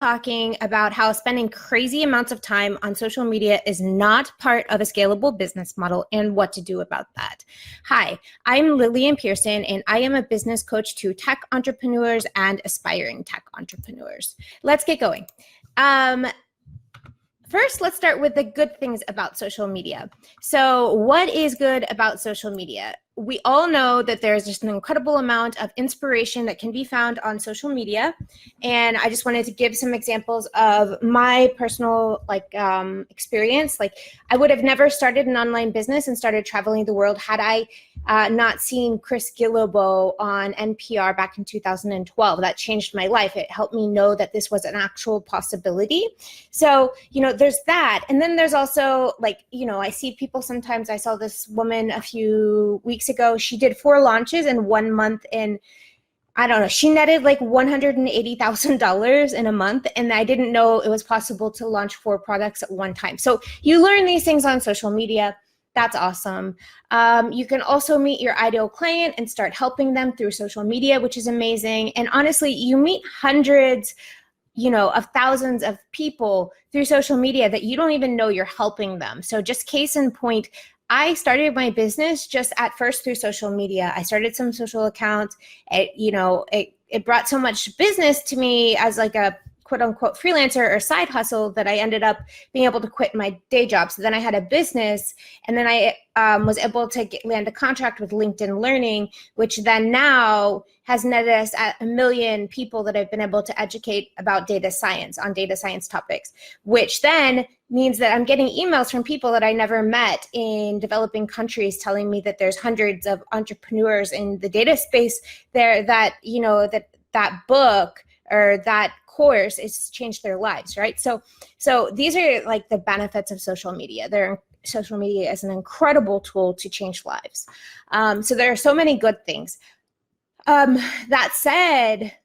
talking about how spending crazy amounts of time on social media is not part of a scalable business model and what to do about that. Hi, I'm Lillian Pearson, and I am a business coach to tech entrepreneurs and aspiring tech entrepreneurs. Let's get going. First, let's start with the good things about social media. So what is good about social media? We all know that there's just an incredible amount of inspiration that can be found on social media. And I just wanted to give some examples of my personal experience. Like, I would have never started an online business and started traveling the world had I not seen Chris Guillebeau on NPR back in 2012. That changed my life. It helped me know that this was an actual possibility. So, there's that. And then there's also I see people sometimes. I saw this woman a few weeks ago. She did 4 launches in 1 month, and I don't know, she netted like $180,000 in a month, and I didn't know it was possible to launch 4 products at one time. So you learn these things on social media. That's awesome. You can also meet your ideal client and start helping them through social media, which is amazing. And honestly, you meet hundreds of thousands of people through social media that you don't even know you're helping them. So just case in point, I started my business just at first through social media. I started some social accounts. It brought so much business to me as like a quote unquote freelancer or side hustle that I ended up being able to quit my day job. So then I had a business, and then I was able to land a contract with LinkedIn Learning, which then now has netted us at 1 million people that I've been able to educate about data science on data science topics, which then means that I'm getting emails from people that I never met in developing countries telling me that there's hundreds of entrepreneurs in the data space there that, that book or that course has changed their lives, right? So these are like the benefits of social media. Social media is an incredible tool to change lives. So there are so many good things. That said,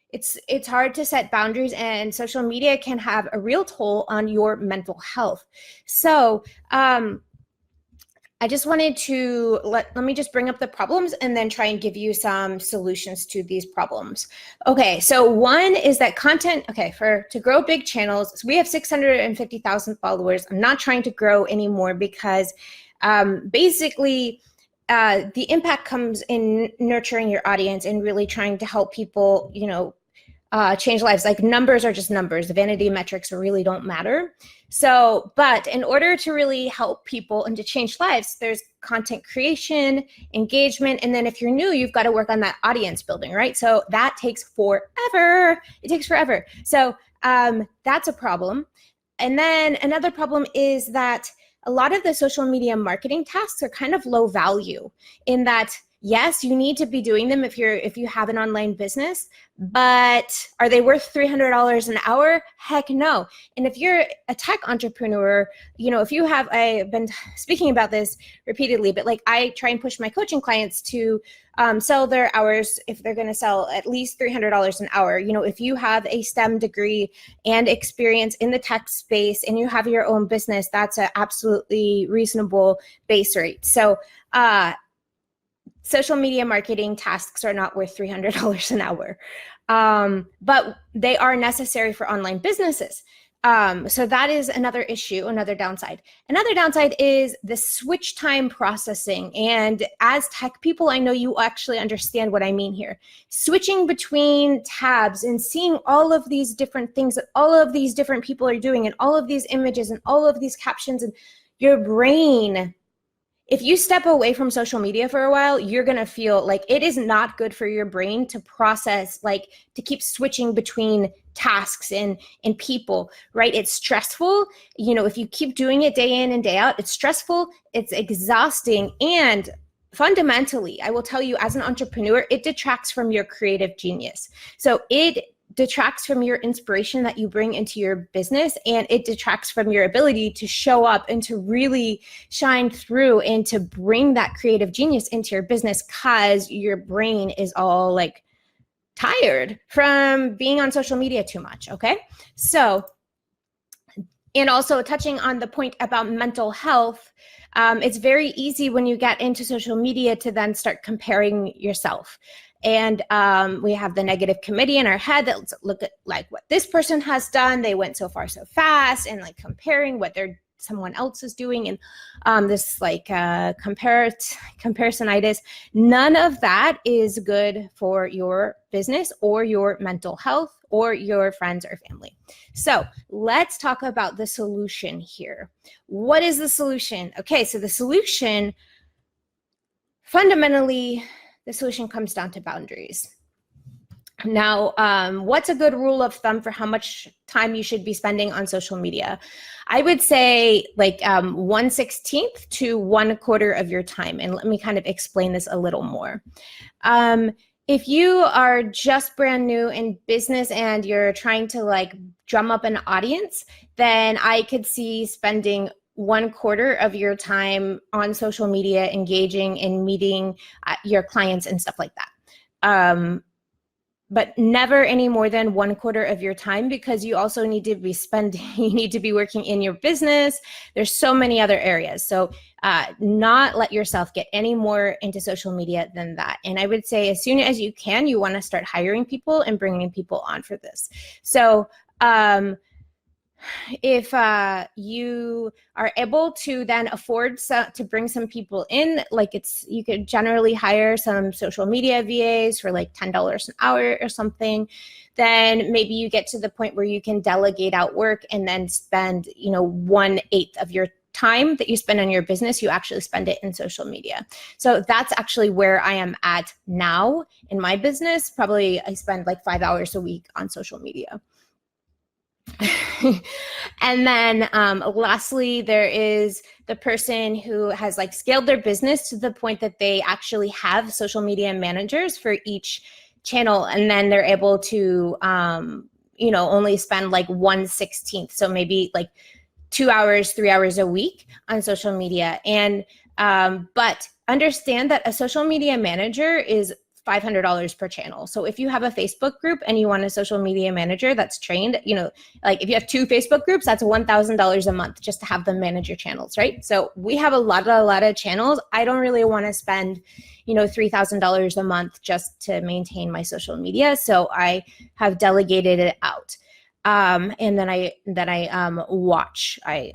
it's hard to set boundaries, and social media can have a real toll on your mental health. So I just wanted to let me just bring up the problems and then try and give you some solutions to these problems. Okay, so one is that content, to grow big channels, so we have 650,000 followers. I'm not trying to grow anymore because basically the impact comes in nurturing your audience and really trying to help people, change lives. Like, numbers are just numbers. The vanity metrics really don't matter. So, but in order to really help people and to change lives, there's content creation, engagement, and then if you're new, you've got to work on that audience building, right? So that takes forever. It takes forever. So that's a problem. And then another problem is that a lot of the social media marketing tasks are kind of low value in that, yes, you need to be doing them if you have an online business, but are they worth $300 an hour? Heck no. And if you're a tech entrepreneur, if you have, I've been speaking about this repeatedly, but like, I try and push my coaching clients to sell their hours if they're going to sell at least $300 an hour. If you have a STEM degree and experience in the tech space and you have your own business, that's an absolutely reasonable base rate. So, social media marketing tasks are not worth $300 an hour, but they are necessary for online businesses. So that is another issue, another downside. Another downside is the switch time processing. And as tech people, I know you actually understand what I mean here. Switching between tabs and seeing all of these different things that all of these different people are doing, and all of these images and all of these captions, and your brain, if you step away from social media for a while, you're going to feel like it is not good for your brain to process, like to keep switching between tasks and people, right? It's stressful. If you keep doing it day in and day out, it's stressful, it's exhausting. And fundamentally, I will tell you, as an entrepreneur, it detracts from your creative genius. So it detracts from your inspiration that you bring into your business, and it detracts from your ability to show up and to really shine through and to bring that creative genius into your business, because your brain is all like tired from being on social media too much. Okay, so, and also touching on the point about mental health, it's very easy when you get into social media to then start comparing yourself. And we have the negative committee in our head that look at like what this person has done. They went so far so fast, and like comparing what someone else is doing, and this like comparisonitis. None of that is good for your business or your mental health or your friends or family. So let's talk about the solution here. What is the solution? Okay, so the solution, fundamentally, the solution comes down to boundaries. Now, what's a good rule of thumb for how much time you should be spending on social media? I would say like 1/16 to 1/4 of your time. And let me kind of explain this a little more. If you are just brand new in business and you're trying to like drum up an audience, then I could see spending 1/4 of your time on social media, engaging in meeting your clients and stuff like that. But never any more than 1/4 of your time, because you also need to be you need to be working in your business. There's so many other areas. So not let yourself get any more into social media than that. And I would say as soon as you can, you want to start hiring people and bringing people on for this. So if you are able to then afford to bring some people in, like you could generally hire some social media VAs for like $10 an hour or something, then maybe you get to the point where you can delegate out work and then spend, 1/8 of your time that you spend on your business, you actually spend it in social media. So that's actually where I am at now in my business. Probably I spend like 5 hours a week on social media. And then lastly, there is the person who has like scaled their business to the point that they actually have social media managers for each channel, and then they're able to only spend like 1/16, so maybe like 2 hours, 3 hours a week on social media. And but understand that a social media manager is $500 per channel. So if you have a Facebook group and you want a social media manager that's trained, like if you have 2 Facebook groups, that's $1,000 a month just to have them manage your channels, right? So we have a lot of channels. I don't really want to spend, $3,000 a month just to maintain my social media. So I have delegated it out. And then I watch, I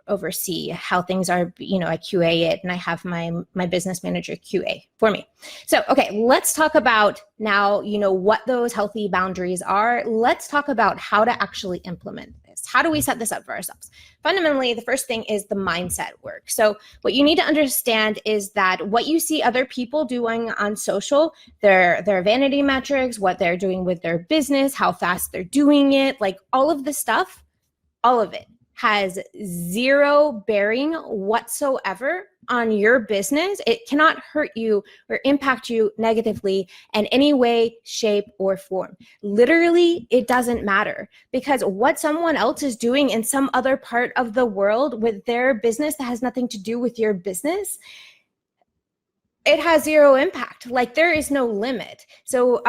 oversee how things are, I QA it, and I have my business manager QA for me. So, okay, let's talk about now, what those healthy boundaries are. Let's talk about how to actually implement this. How do we set this up for ourselves? Fundamentally, the first thing is the mindset work. So what you need to understand is that what you see other people doing on social, their vanity metrics, what they're doing with their business, how fast they're doing it, like all of the stuff, all of it has zero bearing whatsoever on your business. It cannot hurt you or impact you negatively in any way, shape, or form. Literally, it doesn't matter, because what someone else is doing in some other part of the world with their business that has nothing to do with your business, it has zero impact. Like, there is no limit. So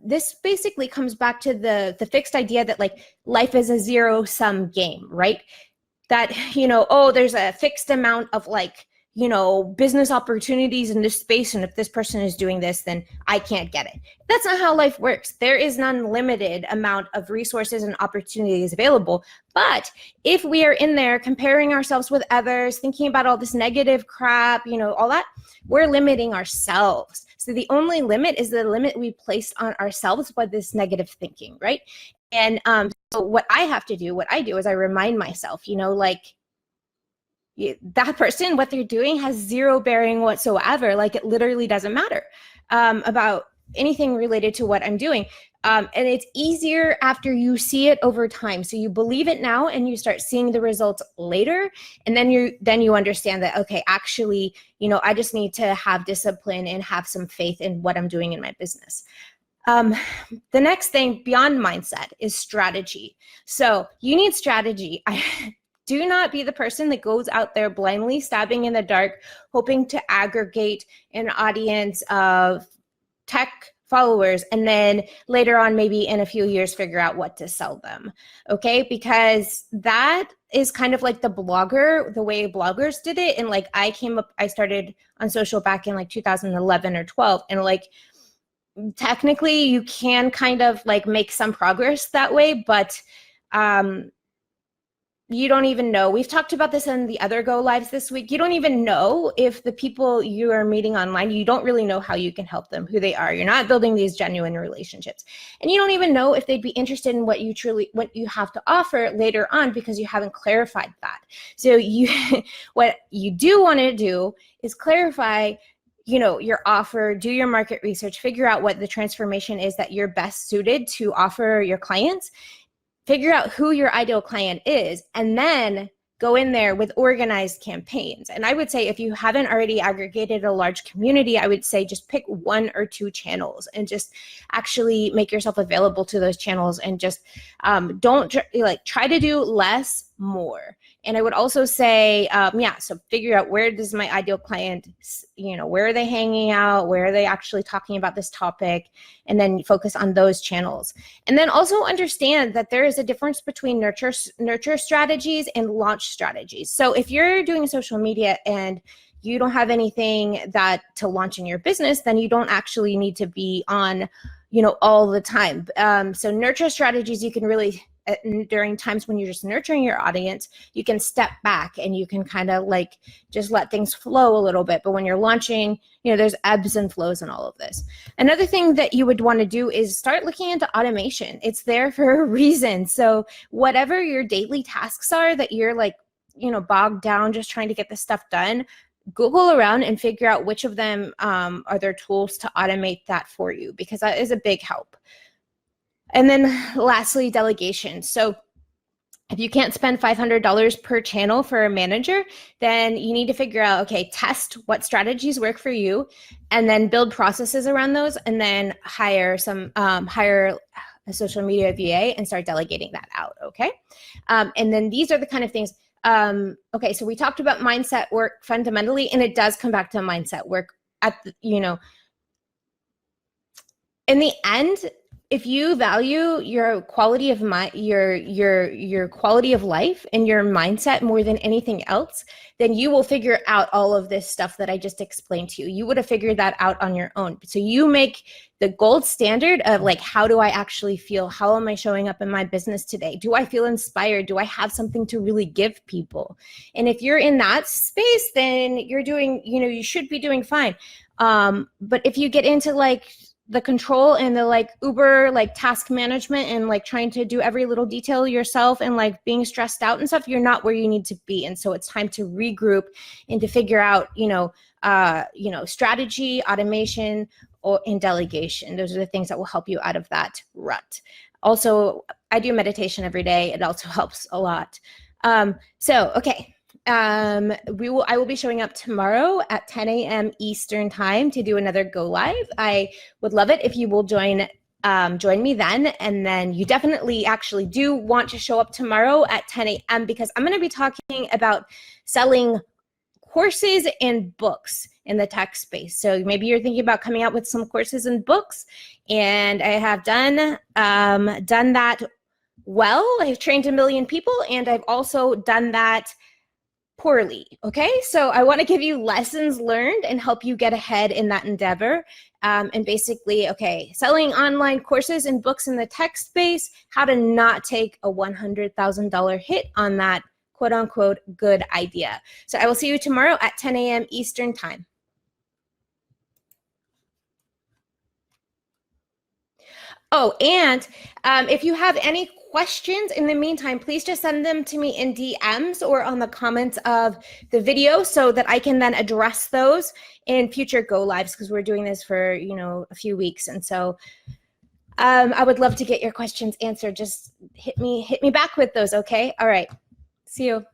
this basically comes back to the fixed idea that like life is a zero-sum game, right? That, there's a fixed amount of like, business opportunities in this space, and if this person is doing this, then I can't get it. That's not how life works. There is an unlimited amount of resources and opportunities available. But if we are in there comparing ourselves with others, thinking about all this negative crap, all that, we're limiting ourselves. So the only limit is the limit we placed on ourselves by this negative thinking, right? And so what I do is I remind myself, that person, what they're doing has zero bearing whatsoever. Like, it literally doesn't matter about anything related to what I'm doing. And it's easier after you see it over time. So you believe it now and you start seeing the results later. And then you understand that, okay, actually, I just need to have discipline and have some faith in what I'm doing in my business. The next thing beyond mindset is strategy. So you need strategy. Do not be the person that goes out there blindly stabbing in the dark, hoping to aggregate an audience of tech followers, and then later on, maybe in a few years, figure out what to sell them. Okay, because that is kind of like the way bloggers did it. And like I started on social back in like 2011 or 12, and like technically you can kind of like make some progress that way, but you don't even know. We've talked about this in the other Go Lives this week. You don't even know if the people you are meeting online, you don't really know how you can help them, who they are. You're not building these genuine relationships. And you don't even know if they'd be interested in what you have to offer later on, because you haven't clarified that. So what you do want to do is clarify, your offer, do your market research, figure out what the transformation is that you're best suited to offer your clients, figure out who your ideal client is, and then go in there with organized campaigns. And I would say if you haven't already aggregated a large community, I would say just pick 1 or 2 channels and just actually make yourself available to those channels, and just don't try to do less, more. And I would also say, so figure out, where does my ideal client, where are they hanging out? Where are they actually talking about this topic? And then focus on those channels. And then also understand that there is a difference between nurture strategies and launch strategies. So if you're doing social media and you don't have anything to launch in your business, then you don't actually need to be on, all the time. So nurture strategies, you can really, during times when you're just nurturing your audience, you can step back and you can kind of like just let things flow a little bit. But when you're launching, there's ebbs and flows in all of this. Another thing that you would want to do is start looking into automation. It's there for a reason. So whatever your daily tasks are that you're like, bogged down just trying to get this stuff done, Google around and figure out which of them are there tools to automate that for you, because that is a big help. And then lastly, delegation. So if you can't spend $500 per channel for a manager, then you need to figure out, okay, test what strategies work for you, and then build processes around those, and then hire a social media VA and start delegating that out, okay? And then these are the kind of things. Okay, so we talked about mindset work fundamentally, and it does come back to mindset work in the end. If you value your quality of your quality of life and your mindset more than anything else, then you will figure out all of this stuff that I just explained to you. You would have figured that out on your own. So you make the gold standard of like, how do I actually feel? How am I showing up in my business today? Do I feel inspired? Do I have something to really give people? And if you're in that space, then you're doing, you should be doing fine. But if you get into like the control and the like Uber like task management and like trying to do every little detail yourself and like being stressed out and stuff, you're not where you need to be. And so it's time to regroup and to figure out, strategy, automation, and delegation. Those are the things that will help you out of that rut. Also, I do meditation every day. It also helps a lot. Okay. I will be showing up tomorrow at 10 a.m. Eastern time to do another Go Live. I would love it if you will join me then. And then you definitely actually do want to show up tomorrow at 10 a.m. because I'm going to be talking about selling courses and books in the tech space. So maybe you're thinking about coming out with some courses and books, and I have done that well. I've trained 1 million people, and I've also done that poorly. Okay, so I want to give you lessons learned and help you get ahead in that endeavor. And basically, okay, selling online courses and books in the tech space, how to not take a $100,000 hit on that quote unquote good idea. So I will see you tomorrow at 10 a.m. Eastern time. Oh, and if you have any questions in the meantime, please just send them to me in DMs or on the comments of the video so that I can then address those in future Go Lives, because we're doing this for, a few weeks. And so I would love to get your questions answered. Just hit me back with those. Okay. All right. See you.